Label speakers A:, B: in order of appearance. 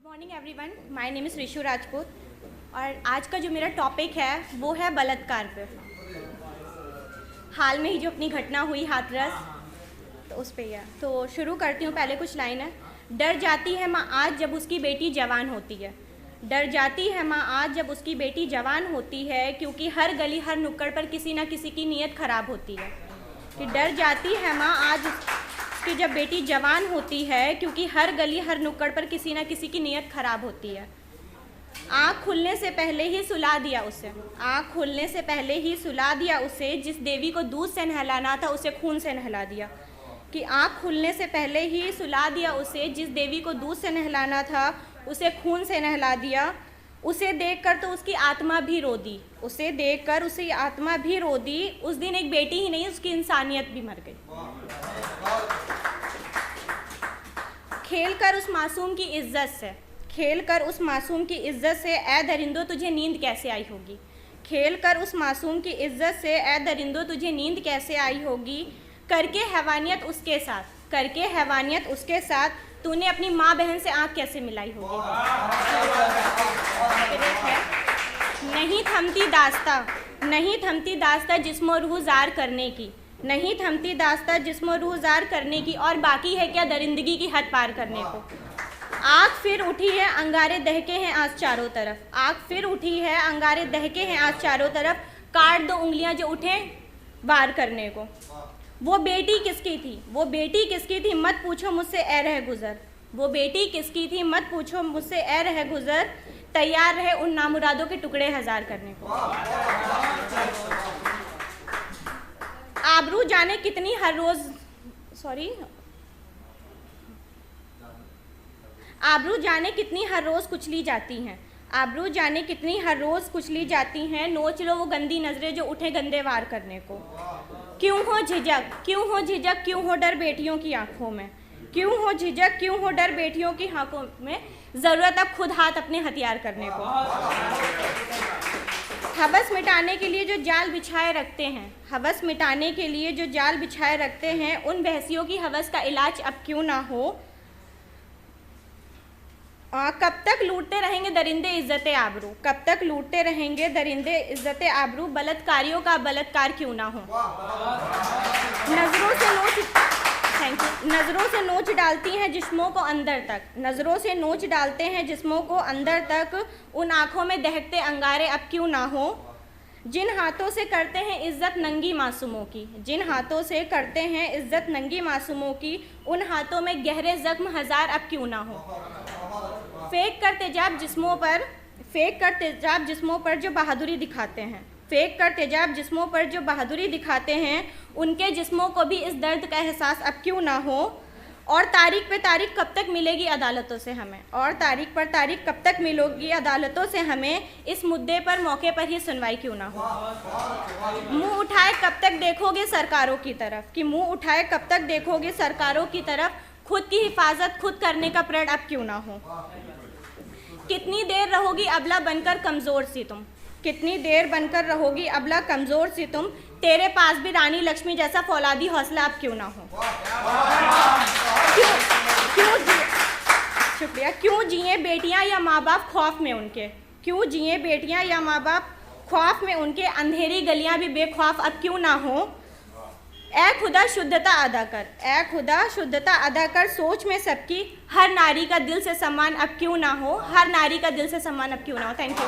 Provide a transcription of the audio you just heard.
A: Good morning everyone, my name is Rishu Rajput और आज का जो मेरा टॉपिक है वो है बलात्कार पे। हाल में ही जो अपनी घटना हुई हाथरस, तो उस पे है। तो शुरू करती हूँ। पहले कुछ लाइन है। डर जाती है माँ आज जब उसकी बेटी जवान होती है। डर जाती है माँ आज जब उसकी बेटी जवान होती है, क्योंकि हर गली हर नुक्कड़ पर किसी ना किसी की नीयत ख़राब होती है। कि डर जाती है माँ आज कि जब बेटी जवान होती है, क्योंकि हर गली हर नुक्कड़ पर किसी ना किसी की नीयत ख़राब होती है। आँख खुलने से पहले ही सुला दिया उसे। आँख खुलने से पहले ही सुला दिया उसे। जिस देवी को दूध से नहलाना था उसे खून से नहला दिया। कि आँख खुलने से पहले ही सुला दिया उसे। जिस देवी को दूध से नहलाना था उसे खून से नहला दिया। उसे देखकर तो उसकी आत्मा भी रो दी। उसे देखकर उसकी आत्मा भी रो दी। उस दिन एक बेटी ही नहीं, उसकी इंसानियत भी मर गई। खेल कर उस मासूम की इज्जत से, खेल कर उस मासूम की इज्जत से, ए दरिंदो तुझे नींद कैसे आई होगी। खेल कर उस मासूम की इज्जत से, ए दरिंदो तुझे नींद कैसे आई होगी। करके हैवानियत उसके साथ, करके हैवानियत उसके साथ, तूने अपनी माँ बहन से आँख कैसे मिलाई होगी। नहीं थमती दास्ता, नहीं थमती दास्ता जिस्मो रूह जार करने की, नहीं थमती दास्ता जिस्मो रूह जार करने की, और बाकी है क्या दरिंदगी की हद पार करने को। आग फिर उठी है अंगारे दहके हैं आज चारों तरफ। आग फिर उठी है अंगारे दहके हैं आज चारों तरफ। काट दो उंगलियां जो उठे वार करने को। वो बेटी किसकी थी, वो बेटी किसकी थी, मत पूछो मुझसे ए रह गुजर। वो बेटी किसकी थी, मत पूछो मुझसे ए रह गुजर। तैयार रहे उन नामुरादों के टुकड़े हजार करने को। आबरू जाने कितनी हर रोज आबरू जाने कितनी हर रोज कुचली जाती हैं। आबरू जाने कितनी हर रोज कुचली जाती हैं। नोच लो वो गंदी नजरें जो उठे गंदे वार करने को। क्यों हो झिझक, क्यों हो झिझक, क्यों हो डर बेटियों की आंखों में। क्यों हो झिझक, क्यों हो डर बेटियों की आंखों में। जरूरत अब खुद हाथ अपने हथियार करने को। हवस मिटाने के लिए जो जाल बिछाए रखते हैं, हवस मिटाने के लिए जो जाल बिछाए रखते हैं, उन बहसियों की हवस का इलाज अब क्यों ना हो। कब तक लूटते रहेंगे दरिंदे इज्जत आबरू, कब तक लूटते रहेंगे दरिंदे इज्जत आबरू। बलात्कारियों का बलात्कार क्यों ना हो। नजरों से नोच, थैंक यू। नजरों से नोच डालती हैं जिस्मों को अंदर तक, नजरों से नोच डालते हैं जिस्मों को अंदर तक। उन आँखों में दहकते अंगारे अब क्यों ना हो। जिन हाथों से करते हैं इज्जत नंगी मासूमों की, जिन हाथों से करते हैं इज्जत नंगी मासूमों की, उन हाथों में गहरे जख्म हजार अब क्यों ना हो। फेंक कर तेजाब जिस्मों पर, फेंक कर तेजाब जिस्मों पर जो बहादुरी दिखाते हैं, फेंक कर तेजाब जिस्मों पर जो बहादुरी दिखाते हैं, उनके जिस्मों को भी इस दर्द का एहसास अब क्यों ना हो। और तारीख पे तारीख कब तक मिलेगी अदालतों से हमें, और तारीख पर तारीख कब तक मिलेगी अदालतों से हमें। इस मुद्दे पर मौके पर ही सुनवाई क्यों ना हो। मुंह उठाए कब तक देखोगे सरकारों की तरफ, कि मुंह उठाए कब तक देखोगे सरकारों की तरफ। खुद की हिफाजत खुद करने का प्रण अब क्यों ना हो। कितनी देर रहोगी अबला बनकर कमज़ोर सी तुम, कितनी देर बनकर रहोगी अबला कमज़ोर सी तुम। तेरे पास भी रानी लक्ष्मी जैसा फौलादी हौसला अब क्यों ना हो। शुक्रिया। क्यों जिए बेटियां या माँ बाप खौफ में उनके, क्यों जिए बेटियां या माँ बाप खौफ में उनके। अंधेरी गलियां भी बेखौफ अब क्यों ना हो। ए खुदा शुद्धता अदा कर, ए खुदा शुद्धता अदा कर। सोच में सबकी हर नारी का दिल से सम्मान अब क्यों ना हो, हर नारी का दिल से सम्मान अब क्यों ना हो। Thank you.